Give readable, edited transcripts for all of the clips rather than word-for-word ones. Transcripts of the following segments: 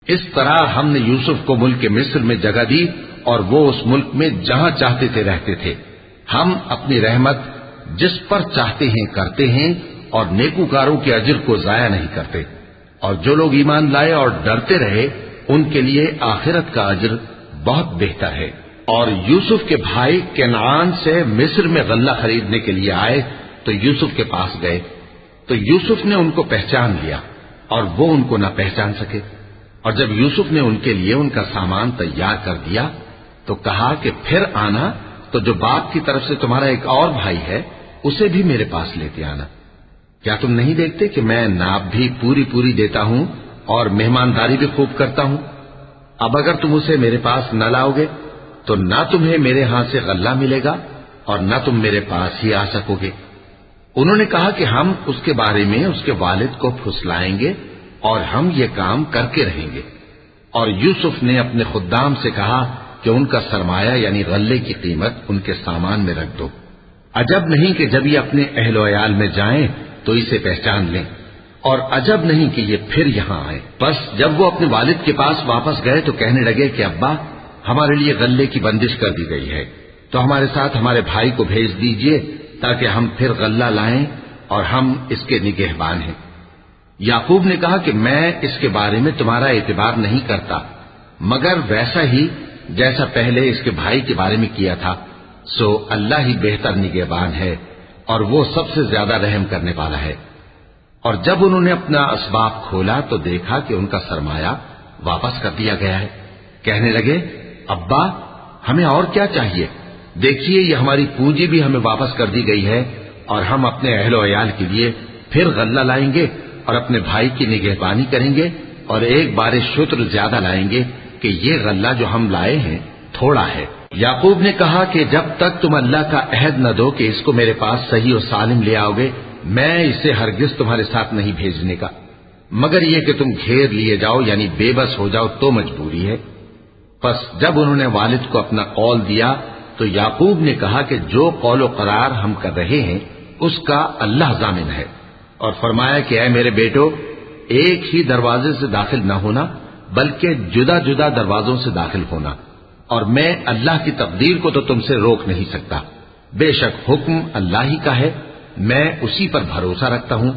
اس طرح ہم نے یوسف کو ملک مصر میں جگہ دی اور وہ اس ملک میں جہاں چاہتے تھے رہتے تھے۔ ہم اپنی رحمت جس پر چاہتے ہیں کرتے ہیں اور نیکوکاروں کے اجر کو ضائع نہیں کرتے، اور جو لوگ ایمان لائے اور ڈرتے رہے ان کے لیے آخرت کا اجر بہت بہتر ہے۔ اور یوسف کے بھائی کنعان سے مصر میں غلہ خریدنے کے لیے آئے تو یوسف کے پاس گئے، تو یوسف نے ان کو پہچان لیا اور وہ ان کو نہ پہچان سکے۔ اور جب یوسف نے ان کے لیے ان کا سامان تیار کر دیا تو کہا کہ پھر آنا تو جو باپ کی طرف سے تمہارا ایک اور بھائی ہے اسے بھی میرے پاس لیتے آنا۔ کیا تم نہیں دیکھتے کہ میں ناپ بھی پوری دیتا ہوں اور مہمانداری بھی خوب کرتا ہوں؟ اب اگر تم اسے میرے پاس نہ لاؤ گے تو نہ تمہیں میرے ہاں سے غلہ ملے گا اور نہ تم میرے پاس ہی آ سکو گے۔ انہوں نے کہا کہ ہم اس کے بارے میں اس کے والد کو پھسلائیں گے اور ہم یہ کام کر کے رہیں گے۔ اور یوسف نے اپنے خدام سے کہا کہ ان کا سرمایہ یعنی غلے کی قیمت ان کے سامان میں رکھ دو۔ عجب نہیں کہ جب یہ اپنے اہل و عیال میں جائیں تو اسے پہچان لیں، اور عجب نہیں کہ یہ پھر یہاں آئے۔ بس جب وہ اپنے والد کے پاس واپس گئے تو کہنے لگے کہ ابا، ہمارے لیے غلے کی بندش کر دی گئی ہے، تو ہمارے ساتھ ہمارے بھائی کو بھیج دیجئے تاکہ ہم پھر غلہ لائیں اور ہم اس کے نگہبان ہیں۔ یعقوب نے کہا کہ میں اس کے بارے میں تمہارا اعتبار نہیں کرتا، مگر ویسا ہی جیسا پہلے اس کے بھائی کے بارے میں کیا تھا، سو اللہ ہی بہتر نگہبان ہے اور وہ سب سے زیادہ رحم کرنے والا ہے۔ اور جب انہوں نے اپنا اسباب کھولا تو دیکھا کہ ان کا سرمایہ واپس کر دیا گیا ہے۔ کہنے لگے، ابا ہمیں اور کیا چاہیے؟ دیکھیے یہ ہماری پونجی بھی ہمیں واپس کر دی گئی ہے، اور ہم اپنے اہل و عیال کے لیے پھر غلہ لائیں گے اور اپنے بھائی کی نگہبانی کریں گے، اور ایک بار شتر زیادہ لائیں گے کہ یہ غلہ جو ہم لائے ہیں تھوڑا ہے۔ یعقوب نے کہا کہ جب تک تم اللہ کا عہد نہ دو کہ اس کو میرے پاس صحیح و سالم لے آؤ گے، میں اسے ہرگز تمہارے ساتھ نہیں بھیجنے کا، مگر یہ کہ تم گھیر لیے جاؤ یعنی بے بس ہو جاؤ تو مجبوری ہے۔ پس جب انہوں نے والد کو اپنا قول دیا تو یعقوب نے کہا کہ جو قول و قرار ہم کر رہے ہیں اس کا اللہ ضامن ہے، اور فرمایا کہ اے میرے بیٹو، ایک ہی دروازے سے داخل نہ ہونا بلکہ جدا جدا دروازوں سے داخل ہونا، اور میں اللہ کی تقدیر کو تو تم سے روک نہیں سکتا، بے شک حکم اللہ ہی کا ہے، میں اسی پر بھروسہ رکھتا ہوں،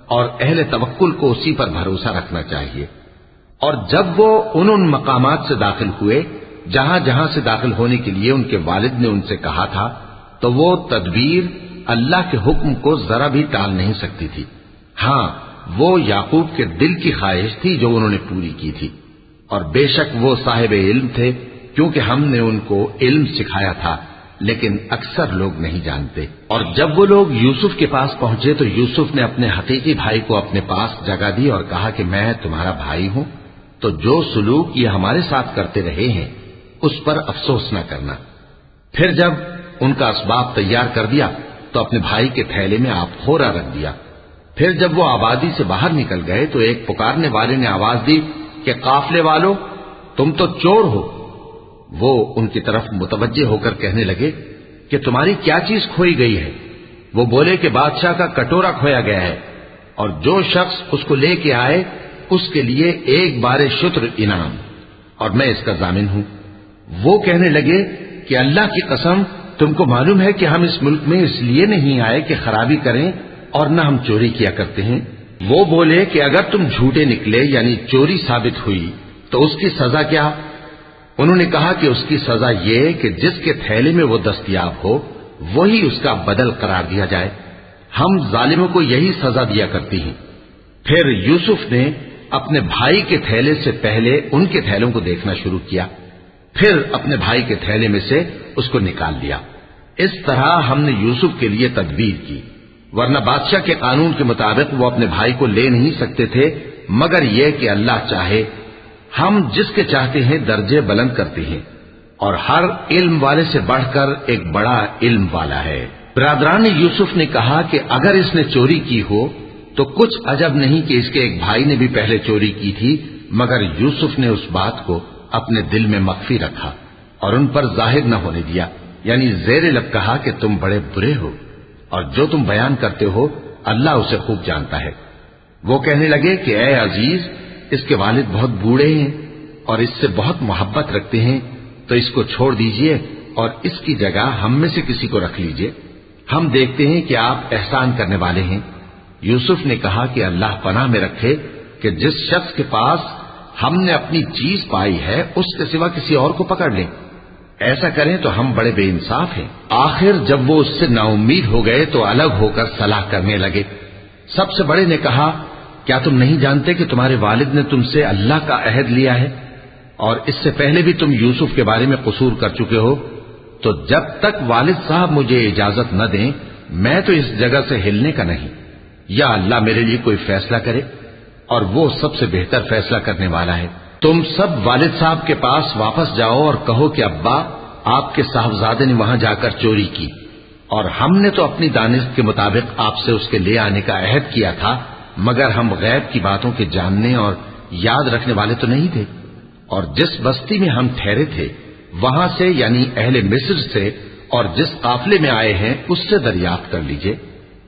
اور اہل توکل کو اسی پر بھروسہ رکھنا چاہیے۔ اور جب وہ ان مقامات سے داخل ہوئے جہاں جہاں سے داخل ہونے کے لیے ان کے والد نے ان سے کہا تھا، تو وہ تدبیر اللہ کے حکم کو ذرا بھی ٹال نہیں سکتی تھی۔ ہاں، وہ یعقوب کے دل کی خواہش تھی جو انہوں نے پوری کی تھی، اور بے شک وہ صاحب علم تھے کیونکہ ہم نے ان کو علم سکھایا تھا، لیکن اکثر لوگ نہیں جانتے۔ اور جب وہ لوگ یوسف کے پاس پہنچے تو یوسف نے اپنے حقیقی بھائی کو اپنے پاس جگہ دی اور کہا کہ میں تمہارا بھائی ہوں، تو جو سلوک یہ ہمارے ساتھ کرتے رہے ہیں اس پر افسوس نہ کرنا۔ پھر جب ان کا اسباب تیار کر دیا تو اپنے بھائی کے تھیلے میں آپ خورا رکھ دیا۔ پھر جب وہ آبادی سے باہر نکل گئے تو ایک پکارنے والے نے آواز دی کہ قافلے والو، تم تو چور ہو۔ وہ ان کی طرف متوجہ ہو کر کہنے لگے کہ تمہاری کیا چیز کھوئی گئی ہے؟ وہ بولے کہ بادشاہ کا کٹورا کھویا گیا ہے، اور جو شخص اس کو لے کے آئے اس کے لیے ایک بار شتر انعام، اور میں اس کا ضامن ہوں۔ وہ کہنے لگے کہ اللہ کی قسم، تم کو معلوم ہے کہ ہم اس ملک میں اس لیے نہیں آئے کہ خرابی کریں اور نہ ہم چوری کیا کرتے ہیں۔ وہ بولے کہ اگر تم جھوٹے نکلے یعنی چوری ثابت ہوئی تو اس کی سزا کیا؟ انہوں نے کہا کہ اس کی سزا یہ کہ جس کے تھیلے میں وہ دستیاب ہو وہی اس کا بدل قرار دیا جائے، ہم ظالموں کو یہی سزا دیا کرتی ہیں۔ پھر یوسف نے اپنے بھائی کے تھیلے سے پہلے ان کے تھیلوں کو دیکھنا شروع کیا، پھر اپنے بھائی کے تھیلے میں سے اس کو نکال لیا۔ اس طرح ہم نے یوسف کے لیے تدبیر کی، ورنہ بادشاہ کے قانون کے مطابق وہ اپنے بھائی کو لے نہیں سکتے تھے، مگر یہ کہ اللہ چاہے، ہم جس کے چاہتے ہیں درجے بلند کرتے ہیں، اور ہر علم والے سے بڑھ کر ایک بڑا علم والا ہے۔ برادران یوسف نے کہا کہ اگر اس نے چوری کی ہو تو کچھ عجب نہیں کہ اس کے ایک بھائی نے بھی پہلے چوری کی تھی، مگر یوسف نے اس بات کو اپنے دل میں مخفی رکھا اور ان پر ظاہر نہ ہونے دیا، یعنی زیر لب کہا کہ تم بڑے برے ہو، اور جو تم بیان کرتے ہو اللہ اسے خوب جانتا ہے۔ وہ کہنے لگے کہ اے عزیز، اس کے والد بہت بوڑھے ہیں اور اس سے بہت محبت رکھتے ہیں، تو اس کو چھوڑ دیجئے اور اس کی جگہ ہم میں سے کسی کو رکھ لیجئے، ہم دیکھتے ہیں کہ آپ احسان کرنے والے ہیں۔ یوسف نے کہا کہ اللہ پناہ میں رکھے کہ جس شخص کے پاس ہم نے اپنی چیز پائی ہے اس کے سوا کسی اور کو پکڑ لیں، ایسا کریں تو ہم بڑے بے انصاف ہیں۔ آخر جب وہ اس سے نا امید ہو گئے تو الگ ہو کر صلاح کرنے لگے۔ سب سے بڑے نے کہا، کیا تم نہیں جانتے کہ تمہارے والد نے تم سے اللہ کا عہد لیا ہے اور اس سے پہلے بھی تم یوسف کے بارے میں قصور کر چکے ہو؟ تو جب تک والد صاحب مجھے اجازت نہ دیں میں تو اس جگہ سے ہلنے کا نہیں، یا اللہ میرے لیے کوئی فیصلہ کرے اور وہ سب سے بہتر فیصلہ کرنے والا ہے۔ تم سب والد صاحب کے پاس واپس جاؤ اور کہو کہ ابا آپ کے صاحبزادے نے وہاں جا کر چوری کی، اور ہم نے تو اپنی دانش کے مطابق آپ سے اس کے لے آنے کا عہد کیا تھا، مگر ہم غیب کی باتوں کے جاننے اور یاد رکھنے والے تو نہیں تھے، اور جس بستی میں ہم ٹھہرے تھے وہاں سے یعنی اہل مصر سے اور جس قافلے میں آئے ہیں اس سے دریافت کر لیجئے،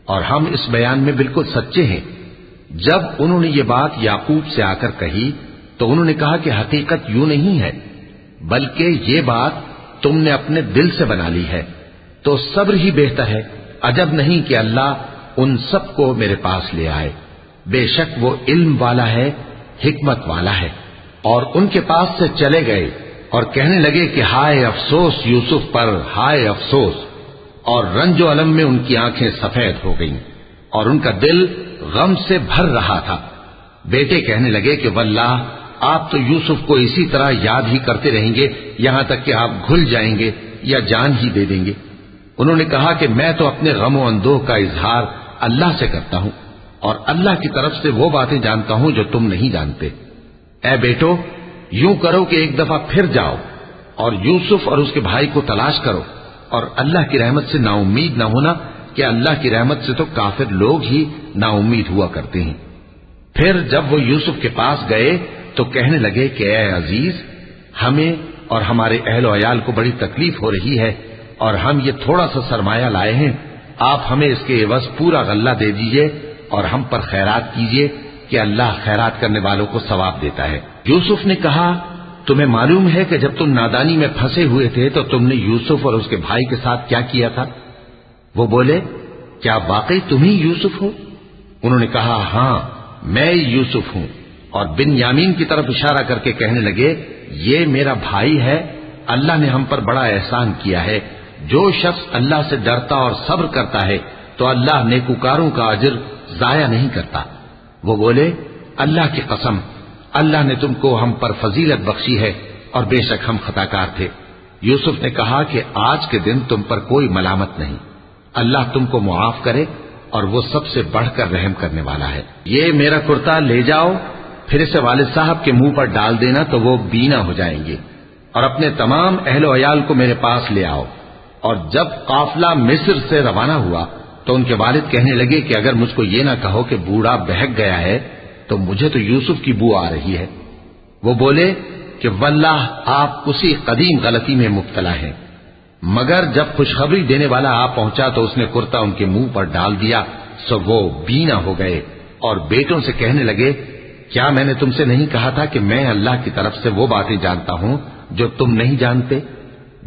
اور ہم اس بیان میں بالکل سچے ہیں۔ جب انہوں نے یہ بات یعقوب سے آ کر کہی تو انہوں نے کہا کہ حقیقت یوں نہیں ہے، بلکہ یہ بات تم نے اپنے دل سے بنا لی ہے، تو صبر ہی بہتر ہے۔ عجب نہیں کہ اللہ ان سب کو میرے پاس لے آئے، بے شک وہ علم والا ہے، حکمت والا ہے۔ اور ان کے پاس سے چلے گئے اور کہنے لگے کہ ہائے افسوس یوسف پر، ہائے افسوس، اور رنج و الم میں ان کی آنکھیں سفید ہو گئیں اور ان کا دل غم سے بھر رہا تھا۔ بیٹے کہنے لگے کہ واللہ آپ تو یوسف کو اسی طرح یاد ہی کرتے رہیں گے یہاں تک کہ آپ گھل جائیں گے یا جان ہی دے دیں گے۔ انہوں نے کہا کہ میں تو اپنے غم و اندوہ کا اظہار اللہ سے کرتا ہوں اور اللہ کی طرف سے وہ باتیں جانتا ہوں جو تم نہیں جانتے۔ اے بیٹو یوں کرو کہ ایک دفعہ پھر جاؤ اور یوسف اور اس کے بھائی کو تلاش کرو، اور اللہ کی رحمت سے نا امید نہ ہونا کہ اللہ کی رحمت سے تو کافر لوگ ہی نا امید ہوا کرتے ہیں۔ پھر جب وہ یوسف کے پاس گئے تو کہنے لگے کہ اے عزیز، ہمیں اور ہمارے اہل و عیال کو بڑی تکلیف ہو رہی ہے اور ہم یہ تھوڑا سا سرمایہ لائے ہیں، آپ ہمیں اس کے عوض پورا غلہ دے دیجئے اور ہم پر خیرات کیجئے کہ اللہ خیرات کرنے والوں کو ثواب دیتا ہے۔ یوسف نے کہا، تمہیں معلوم ہے کہ جب تم نادانی میں پھنسے ہوئے تھے تو تم نے یوسف اور اس کے بھائی کے ساتھ کیا کیا تھا؟ وہ بولے، کیا واقعی تم ہی یوسف ہو؟ انہوں نے کہا، ہاں میں یوسف ہوں، اور بن یامین کی طرف اشارہ کر کے کہنے لگے، یہ میرا بھائی ہے، اللہ نے ہم پر بڑا احسان کیا ہے۔ جو شخص اللہ سے ڈرتا اور صبر کرتا ہے تو اللہ نیکوکاروں کا اجر ضائع نہیں کرتا۔ وہ بولے، اللہ کی قسم، اللہ نے تم کو ہم پر فضیلت بخشی ہے اور بے شک ہم خطا کار تھے۔ یوسف نے کہا کہ آج کے دن تم پر کوئی ملامت نہیں، اللہ تم کو معاف کرے اور وہ سب سے بڑھ کر رحم کرنے والا ہے۔ یہ میرا کرتا لے جاؤ، پھر اسے والد صاحب کے منہ پر ڈال دینا تو وہ بینا ہو جائیں گے، اور اپنے تمام اہل و عیال کو میرے پاس لے آؤ۔ اور جب قافلہ مصر سے روانہ ہوا تو ان کے والد کہنے لگے کہ اگر مجھ کو یہ نہ کہو کہ بوڑھا بہک گیا ہے تو مجھے تو یوسف کی بو آ رہی ہے۔ وہ بولے کہ واللہ آپ اسی قدیم غلطی میں مبتلا ہیں۔ مگر جب خوشخبری دینے والا آ پہنچا تو اس نے کرتا ان کے منہ پر ڈال دیا، سو وہ بینا ہو گئے اور بیٹوں سے کہنے لگے، کیا میں نے تم سے نہیں کہا تھا کہ میں اللہ کی طرف سے وہ باتیں جانتا ہوں جو تم نہیں جانتے؟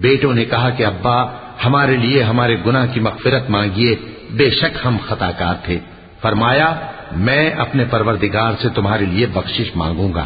بیٹوں نے کہا کہ ابا ہمارے لیے ہمارے گناہ کی مغفرت مانگیے، بے شک ہم خطا کار تھے۔ فرمایا، میں اپنے پروردگار سے تمہارے لیے بخشش مانگوں گا،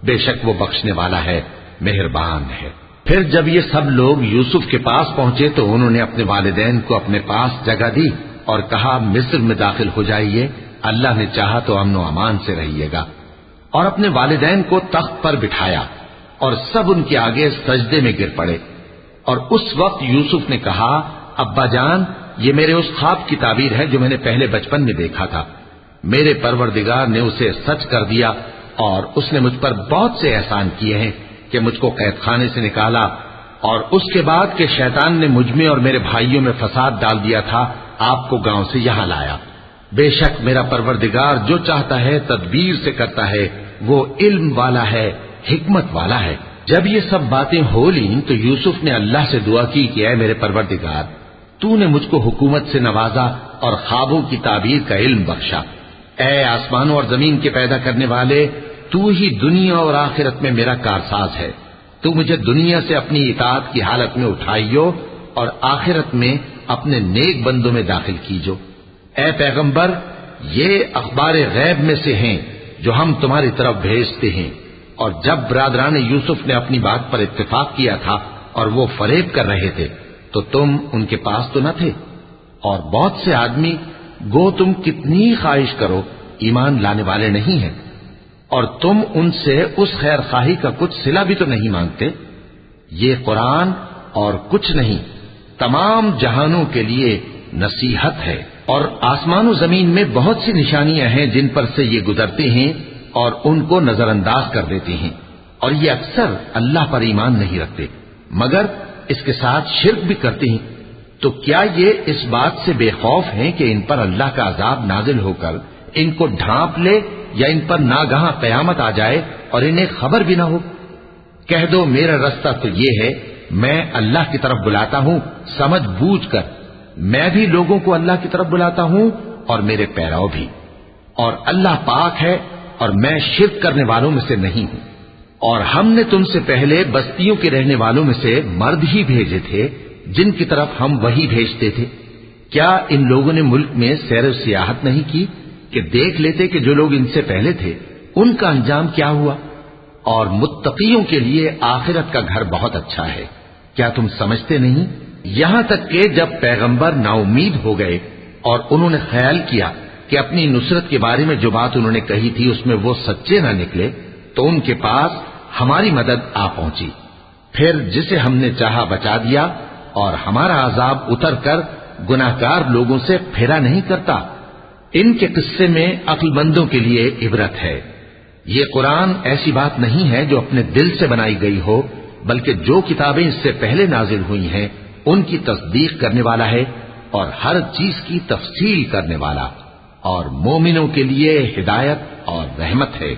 بے شک وہ بخشنے والا ہے، مہربان ہے۔ پھر جب یہ سب لوگ یوسف کے پاس پہنچے تو انہوں نے اپنے والدین کو اپنے پاس جگہ دی اور کہا، مصر میں داخل ہو جائیے، اللہ نے چاہا تو امن و امان سے رہیے گا۔ اور اپنے والدین کو تخت پر بٹھایا اور سب ان کے آگے سجدے میں گر پڑے۔ اور اس وقت یوسف نے کہا، ابا جان، یہ میرے اس خواب کی تعبیر ہے جو میں نے پہلے بچپن میں دیکھا تھا۔ میرے پروردگار نے اسے سچ کر دیا اور اس نے مجھ پر بہت سے احسان کیے ہیں کہ مجھ کو قید خانے سے نکالا، اور اس کے بعد کہ شیطان نے مجھ میں اور میرے بھائیوں میں فساد ڈال دیا تھا، آپ کو گاؤں سے یہاں لایا۔ بے شک میرا پروردگار جو چاہتا ہے تدبیر سے کرتا ہے، وہ علم والا ہے، حکمت والا ہے۔ جب یہ سب باتیں ہو لیں تو یوسف نے اللہ سے دعا کی کہ اے میرے پروردگار، تو نے مجھ کو حکومت سے نوازا اور خوابوں کی تعبیر کا علم بخشا۔ اے آسمانوں اور زمین کے پیدا کرنے والے تو ہی دنیا اور آخرت میں میرا کارساز ہے، تو مجھے دنیا سے اپنی اطاعت کی حالت میں اٹھائیو اور آخرت میں اپنے نیک بندوں میں داخل کیجو۔ اے پیغمبر، یہ اخبار غیب میں سے ہیں جو ہم تمہاری طرف بھیجتے ہیں، اور جب برادران یوسف نے اپنی بات پر اتفاق کیا تھا اور وہ فریب کر رہے تھے تو تم ان کے پاس تو نہ تھے، اور بہت سے آدمی گو تم کتنی خواہش کرو ایمان لانے والے نہیں ہیں، اور تم ان سے اس خیر خواہی کا کچھ صلہ بھی تو نہیں مانگتے۔ یہ قرآن اور کچھ نہیں تمام جہانوں کے لیے نصیحت ہے، اور آسمان و زمین میں بہت سی نشانیاں ہیں جن پر سے یہ گزرتے ہیں اور ان کو نظر انداز کر دیتے ہیں، اور یہ اکثر اللہ پر ایمان نہیں رکھتے مگر اس کے ساتھ شرک بھی کرتے ہیں۔ تو کیا یہ اس بات سے بے خوف ہیں کہ ان پر اللہ کا عذاب نازل ہو کر ان کو ڈھانپ لے، یا ان پر ناگہاں قیامت آ جائے اور انہیں خبر بھی نہ ہو؟ کہہ دو میرا رستہ تو یہ ہے، میں اللہ کی طرف بلاتا ہوں سمجھ بوجھ کر، میں بھی لوگوں کو اللہ کی طرف بلاتا ہوں اور میرے پیرو بھی، اور اللہ پاک ہے اور میں شرک کرنے والوں میں سے نہیں ہوں۔ اور ہم نے تم سے پہلے بستیوں کے رہنے والوں میں سے مرد ہی بھیجے تھے جن کی طرف ہم وہی بھیجتے تھے۔ کیا ان لوگوں نے ملک میں سیر و سیاحت نہیں کی کہ دیکھ لیتے کہ جو لوگ ان سے پہلے تھے ان کا انجام کیا ہوا؟ اور متقیوں کے لیے آخرت کا گھر بہت اچھا ہے، کیا تم سمجھتے نہیں؟ یہاں تک کہ جب پیغمبر نا امید ہو گئے اور انہوں نے خیال کیا کہ اپنی نصرت کے بارے میں جو بات انہوں نے کہی تھی اس میں وہ سچے نہ نکلے، تو ان کے پاس ہماری مدد آ پہنچی، پھر جسے ہم نے چاہا بچا دیا، اور ہمارا عذاب اتر کر گناہگار لوگوں سے پھیرا نہیں کرتا۔ ان کے قصے میں عقل مندوں کے لیے عبرت ہے۔ یہ قرآن ایسی بات نہیں ہے جو اپنے دل سے بنائی گئی ہو، بلکہ جو کتابیں اس سے پہلے نازل ہوئی ہیں ان کی تصدیق کرنے والا ہے اور ہر چیز کی تفصیل کرنے والا، اور مومنوں کے لیے ہدایت اور رحمت ہے۔